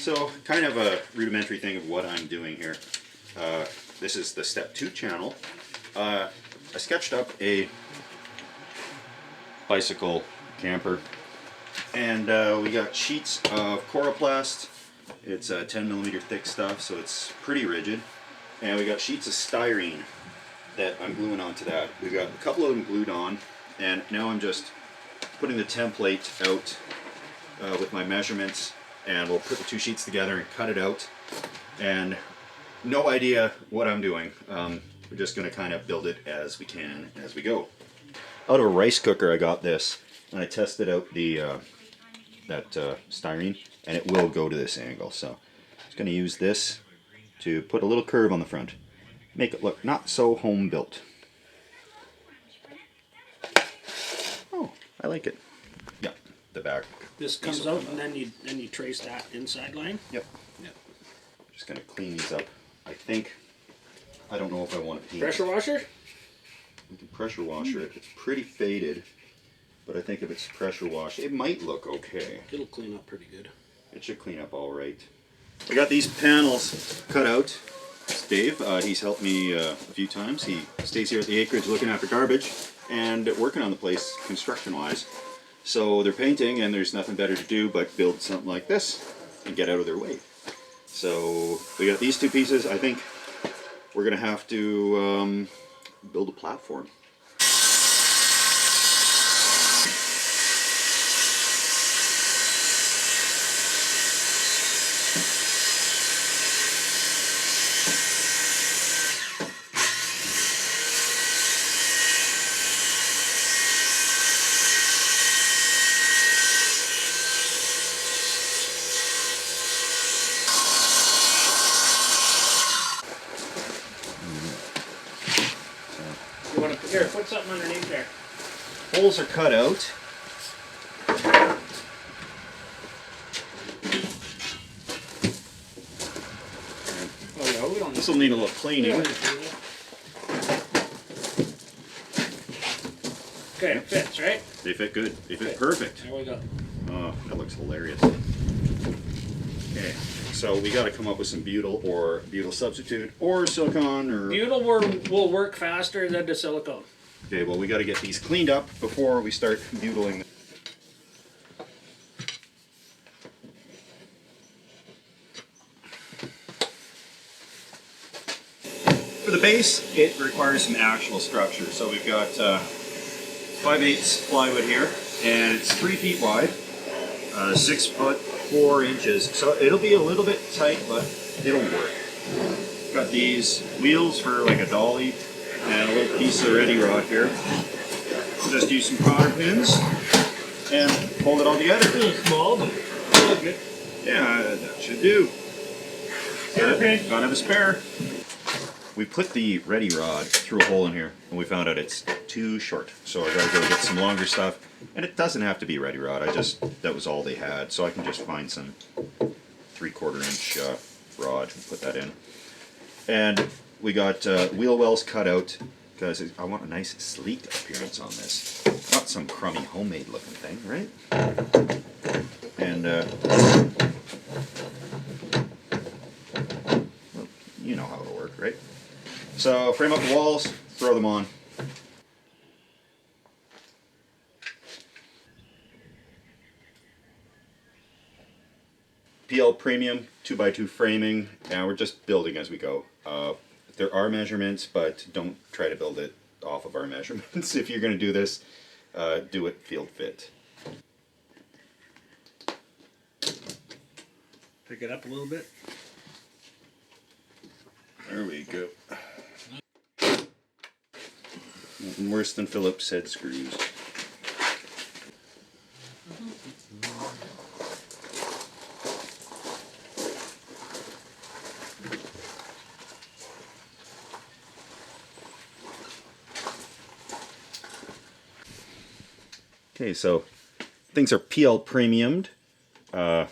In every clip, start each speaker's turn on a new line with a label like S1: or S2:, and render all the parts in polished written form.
S1: So, kind of a rudimentary thing of what I'm doing here. This is the step 2 channel. I sketched up a bicycle camper, and we got sheets of coroplast. It's 10mm thick stuff, so it's pretty rigid. And we got sheets of styrene that I'm gluing onto that. We've got a couple of them glued on, and now I'm just putting the template out with my measurements, and we'll put the 2 sheets together and cut it out. And no idea what I'm doing. We're just going to kind of build it as we can as we go. Out of a rice cooker I got this, and I tested out the styrene, and it will go to this angle. So I'm just going to use this to put a little curve on the front. Make it look not so home built. Oh, I like it. Yeah, the back.
S2: This comes out and then you trace that inside line?
S1: Yep. Yep. Just going to clean these up. I don't know if I want to paint.
S2: Pressure washer?
S1: We can pressure washer it. It's pretty faded, but I think if it's pressure washed, it might look okay.
S2: It'll clean up pretty good.
S1: It should clean up all right. I got these panels cut out. It's Dave. He's helped me a few times. He stays here at the acreage looking after garbage and working on the place construction-wise. So they're painting, and there's nothing better to do but build something like this and get out of their way. So we got these 2 pieces. I think we're going to have to build a platform.
S2: Here, put something underneath there.
S1: Holes are cut out.
S2: Oh yeah, we don't.
S1: This will need a little cleaning.
S2: Okay, it fits, right?
S1: They fit good. They fit perfect.
S2: There we go.
S1: Oh, that looks hilarious. Okay, so we got to come up with some butyl or butyl substitute or silicone or...
S2: Butyl will work faster than the silicone.
S1: Okay, well we got to get these cleaned up before we start butyling. For the base, it requires some actual structure. So we've got 5/8 plywood here, and it's 3 feet wide, 6 foot 4 inches. So it'll be a little bit tight, but it'll work. Got these wheels for like a dolly, and a little piece of ready rod here. Just use some cotter pins and hold it all together.
S2: A little small, but good.
S1: Yeah, that should do. Gotta have a spare. We put the ready rod through a hole in here, and we found out it's too short. So I gotta go get some longer stuff. And it doesn't have to be ready rod. That was all they had. So I can just find some 3/4 inch rod and put that in. And we got wheel wells cut out because I want a nice sleek appearance on this. Not some crummy homemade looking thing, right? And well, you know how it'll work, right? So frame up the walls, throw them on. PL Premium 2x2 framing, and we're just building as we go. There are measurements, but don't try to build it off of our measurements. If you're going to do this, do it field fit.
S2: Pick it up a little bit.
S1: There we go. Nothing worse than Phillips head screws. Okay, so things are PL premiumed. We're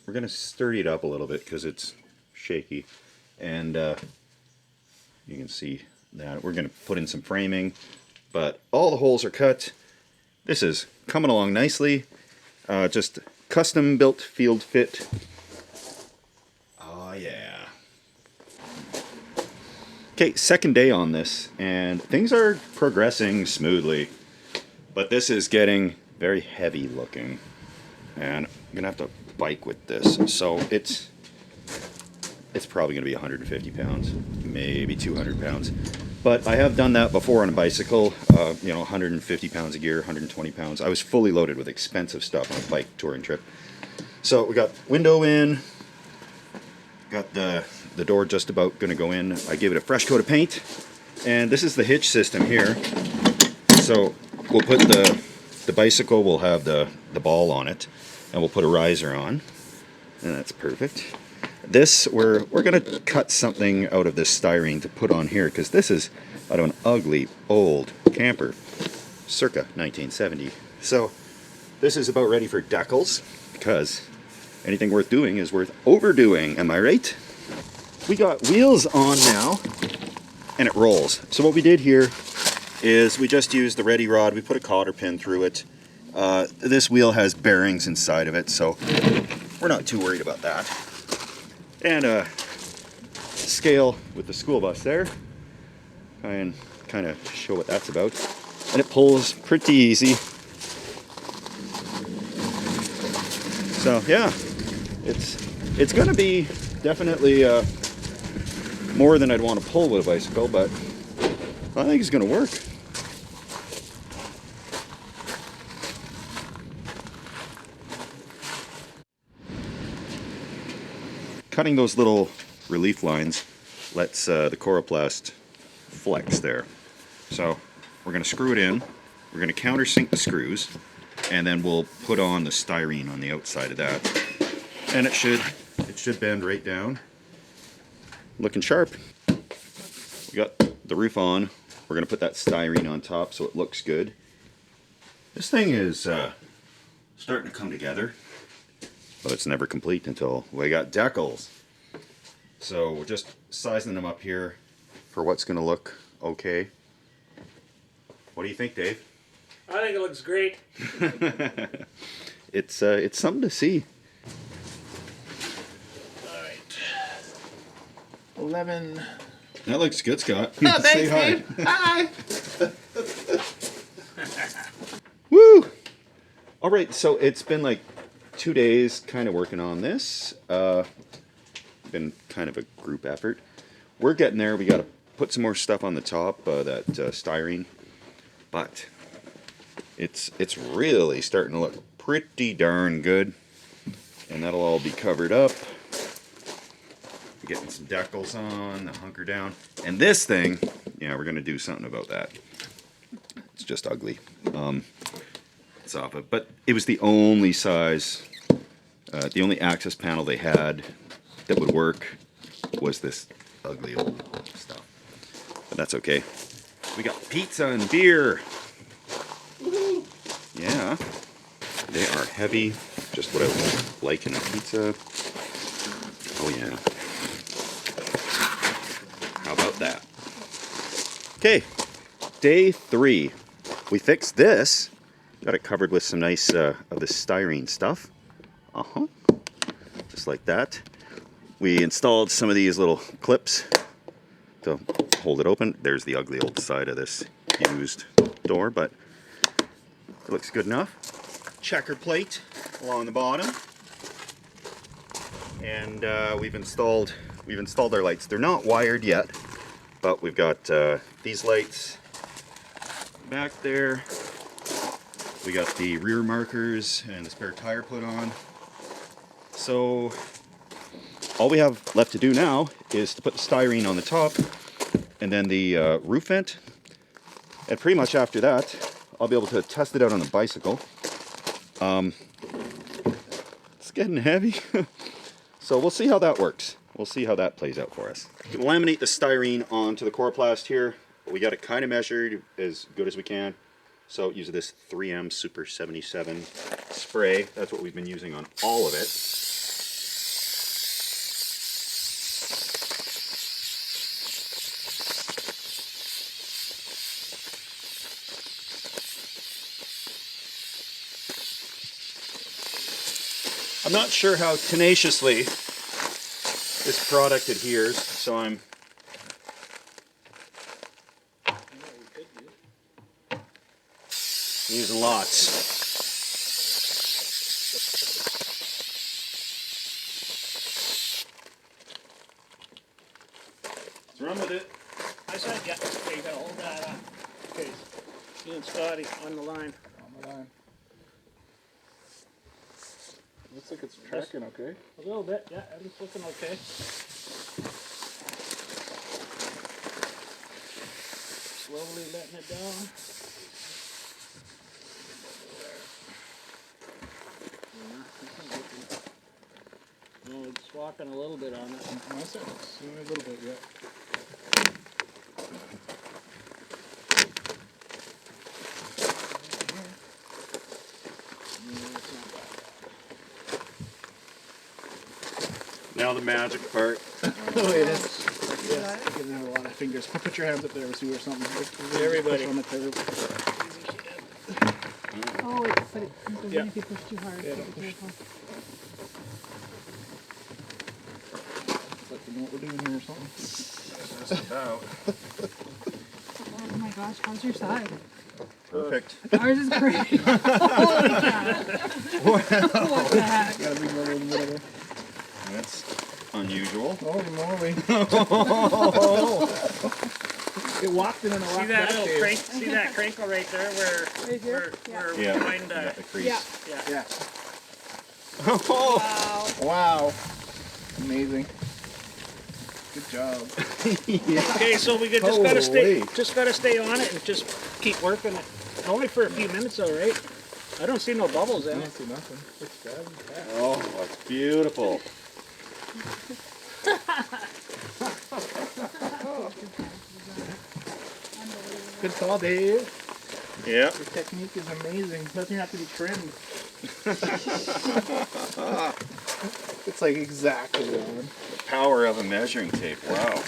S1: going to sturdy it up a little bit because it's shaky. And you can see that we're going to put in some framing, but all the holes are cut. This is coming along nicely. Just custom built field fit Okay, second day on this, and things are progressing smoothly. But this is getting very heavy looking, and I'm gonna have to bike with this. So it's probably gonna be 150 pounds, maybe 200 pounds. But I have done that before on a bicycle, 150 pounds a gear, 120 pounds. I was fully loaded with expensive stuff on a bike touring trip. So we got window in, got the door just about gonna go in. I gave it a fresh coat of paint, and this is the hitch system here. So we'll put the bicycle, we'll have the ball on it, and we'll put a riser on, and that's perfect. This, we're gonna cut something out of this styrene to put on here, because this is out of an ugly old camper, circa 1970. So this is about ready for decals, because anything worth doing is worth overdoing, am I right? We got wheels on now, and it rolls. So what we did here is we just used the ready rod, we put a cotter pin through it. This wheel has bearings inside of it, so we're not too worried about that. And a scale with the school bus there, and kind of show what that's about. And it pulls pretty easy. So yeah, it's going to be definitely more than I'd want to pull with a bicycle, but I think it's going to work. Cutting those little relief lines lets the coroplast flex there. So we're going to screw it in, we're going to countersink the screws, and then we'll put on the styrene on the outside of that. And it should bend right down. Looking sharp. We got the roof on. We're going to put that styrene on top so it looks good. This thing is starting to come together, but it's never complete until we got decals. So we're just sizing them up here for what's going to look okay. What do you think, Dave?
S2: I think it looks great.
S1: It's something to see.
S2: All right.
S3: 11.
S1: That looks good, Scott.
S3: Oh, thanks,
S1: Say hi.
S3: Dave. Hi.
S1: Woo! All right, so it's been like 2 days kind of working on this. Been kind of a group effort. We're getting there. We got to put some more stuff on the top, that styrene. But it's really starting to look pretty darn good. And that'll all be covered up. Getting some decals on, the hunker down. And this thing, yeah, we're going to do something about that. It's just ugly. It's off it. But it was the only size, the only access panel they had that would work was this ugly old stuff. But that's okay. We got pizza and beer. Woo-hoo. Yeah. They are heavy. Just what I like in a pizza. Oh yeah. How about that? Okay. Day 3. We fixed this. Got it covered with some nice of this styrene stuff. Just like that. We installed some of these little clips to hold it open. There's the ugly old side of this used door, but it looks good enough. Checker plate along the bottom. And we've installed our lights. They're not wired yet, but we've got these lights back there. We got the rear markers and the spare tire put on. So all we have left to do now is to put the styrene on the top and then the roof vent. And pretty much after that, I'll be able to test it out on the bicycle. It's getting heavy. So we'll see how that works. We'll see how that plays out for us. Laminate the styrene onto the coroplast here. We got it kind of measured as good as we can. So use this 3M Super 77 spray. That's what we've been using on all of it. I'm not sure how tenaciously this product adheres, so I'm Using lots. Let's run with it.
S2: I said, yeah. Okay, you gotta hold that up. Okay. You and Scotty on the line.
S3: On the line. Looks like it's tracking okay.
S2: A little bit, yeah. Everything's looking okay. Slowly letting it down. No, it's walking a little bit on it.
S3: On my side, it's doing a little bit yet.
S1: Now the magic part.
S3: Oh, it is. Yes, you're gonna have a lot of fingers. Put your hands up there, Sue, or something.
S2: Everybody.
S3: Push on the curve.
S4: Oh, wait, but it doesn't
S3: Yeah.
S4: if you push too hard.
S3: Yeah,
S4: so
S3: don't
S4: be
S3: push.
S4: careful.
S3: Let you know what we're doing here or something.
S1: Just about.
S4: Oh my gosh, how's your side?
S1: Perfect.
S4: Ours is great. Holy cow. What the heck?
S3: Got a big one in the middle there.
S1: That's unusual.
S3: Holy moly. It walked in and a
S2: See
S3: rock
S2: that
S3: back
S2: little
S3: there.
S2: crank? See that crinkle right there where
S4: Right here?
S2: where
S1: Yeah.
S2: behind
S1: You got the crease.
S4: Yeah.
S2: yeah.
S3: Yeah.
S4: Wow.
S3: Wow. Amazing. Good job.
S2: Okay, so we just gotta stay on it and just keep working it. Only for a few minutes, though, right? I don't see no bubbles
S3: I
S2: in
S3: don't
S2: it.
S3: see nothing. It's bad.
S1: Oh, that's beautiful.
S3: Good call, Dave.
S1: Yeah.
S3: Your technique is amazing. Doesn't have to be trimmed. It's like exactly on.
S1: Power of a measuring tape. Wow.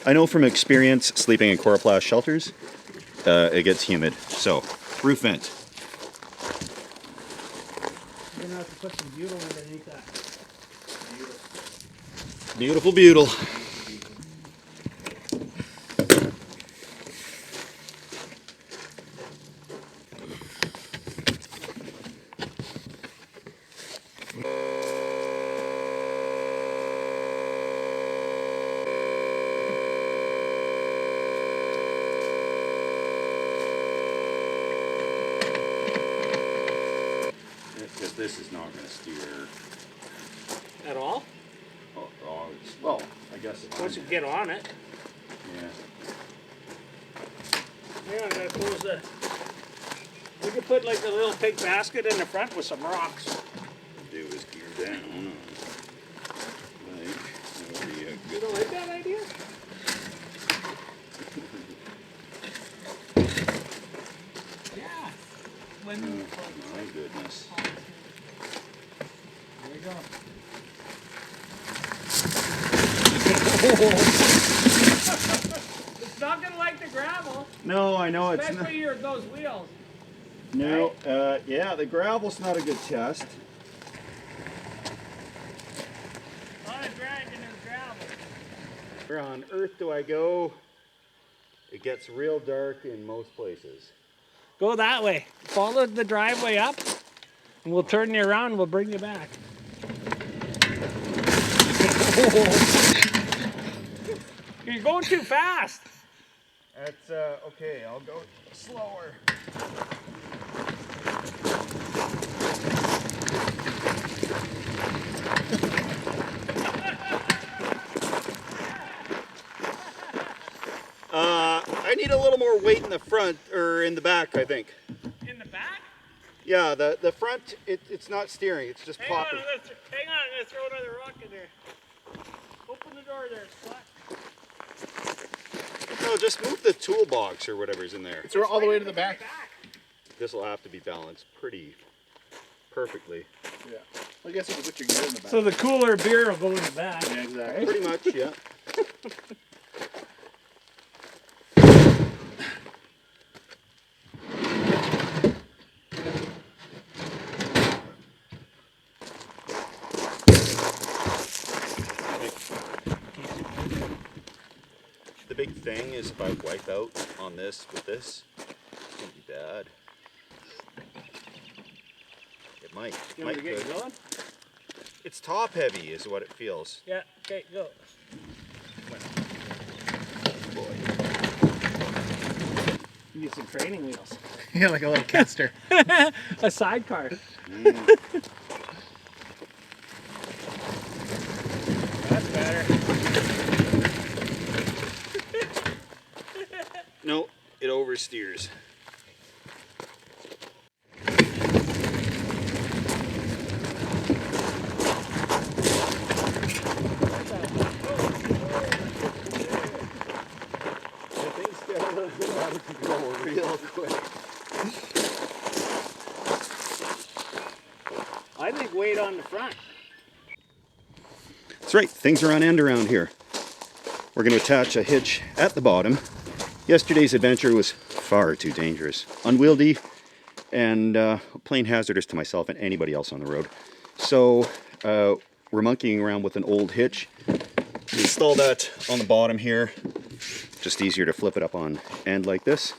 S1: I know from experience sleeping in coroplast shelters, it gets humid. So, roof vent.
S2: You're gonna have to put some butyl underneath that.
S1: Beautiful butyl. Because this is not going to steer.
S2: At all?
S1: Well, I guess it
S2: Once you get on it.
S1: Yeah.
S2: Yeah, I suppose that we could put like a little pig basket in the front with some rocks.
S1: Do is gear down. Like, that would be a
S2: You
S1: good.
S2: don't like that idea? Yeah.
S1: Oh, my goodness.
S3: There you go.
S2: It's not gonna like the gravel,
S1: No, I know it's not.
S2: especially those wheels.
S1: No, yeah, the gravel's not a good test.
S2: A lot of drag in this gravel.
S1: Where on earth do I go? It gets real dark in most places.
S2: Go that way. Follow the driveway up, and we'll turn you around and we'll bring you back. You're going too fast.
S1: That's okay. I'll go slower. I need a little more weight in the front or in the back, I think.
S2: In the back?
S1: Yeah, the front, it's not steering, it's just
S2: Hang on,
S1: popping.
S2: hang on, I'm gonna throw another rock in there. Open the door there, Scott.
S3: No, just move the toolbox or whatever's in there.
S2: It's all the way to the back.
S3: This will have to be balanced pretty perfectly.
S5: Yeah. Well, I guess you can put your gear in the back.
S2: So the cooler beer will go in the back.
S5: Yeah, exactly.
S3: Pretty much, yeah. The big
S1: thing is if I wipe out on this with this, it's gonna be bad. It might.
S2: You want me to get you going?
S1: It's top heavy is what it feels.
S2: Yeah, okay, go. You need some training wheels.
S3: Yeah, like a little caster.
S2: A sidecar. That's better.
S1: No, it oversteers. Real quick.
S2: I think weight on the front.
S1: That's right, things are on end around here. We're going to attach a hitch at the bottom. Yesterday's adventure was far too dangerous, unwieldy, and plain hazardous to myself and anybody else on the road. So we're monkeying around with an old hitch. Install that on the bottom here. Just easier to flip it up on end like this.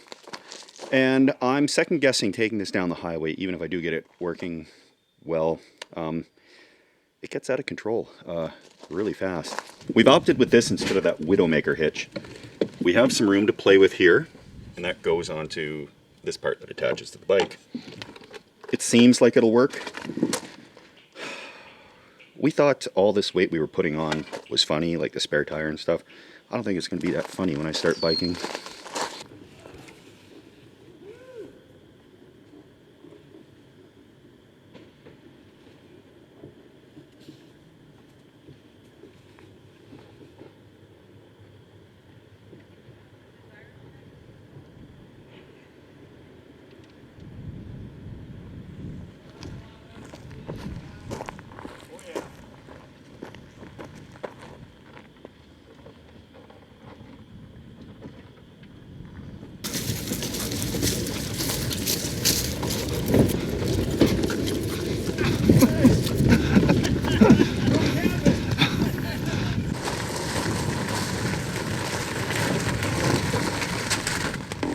S1: And I'm second guessing taking this down the highway, even if I do get it working well. It gets out of control really fast. We've opted with this instead of that Widowmaker hitch. We have some room to play with here, and that goes onto this part that attaches to the bike. It seems like it'll work. We thought all this weight we were putting on was funny, like the spare tire and stuff. I don't think it's going to be that funny when I start biking.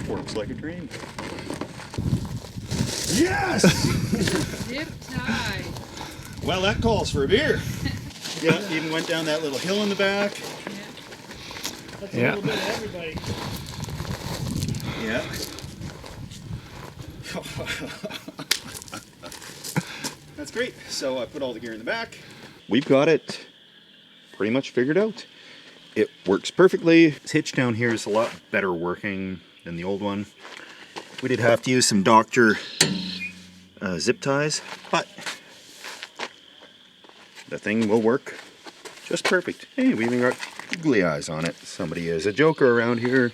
S1: Works like a dream. Yes!
S4: Zip tie.
S1: Well, that calls for a beer. Yeah, even went down that little hill in the back.
S2: That's a little bit of everybody.
S1: Yeah. That's great. So I put all the gear in the back. We've got it pretty much figured out. It works perfectly. This hitch down here is a lot better working than the old one. We did have to use some Doctor zip ties, but the thing will work just perfect. Hey, we even got googly eyes on it. Somebody is a joker around here.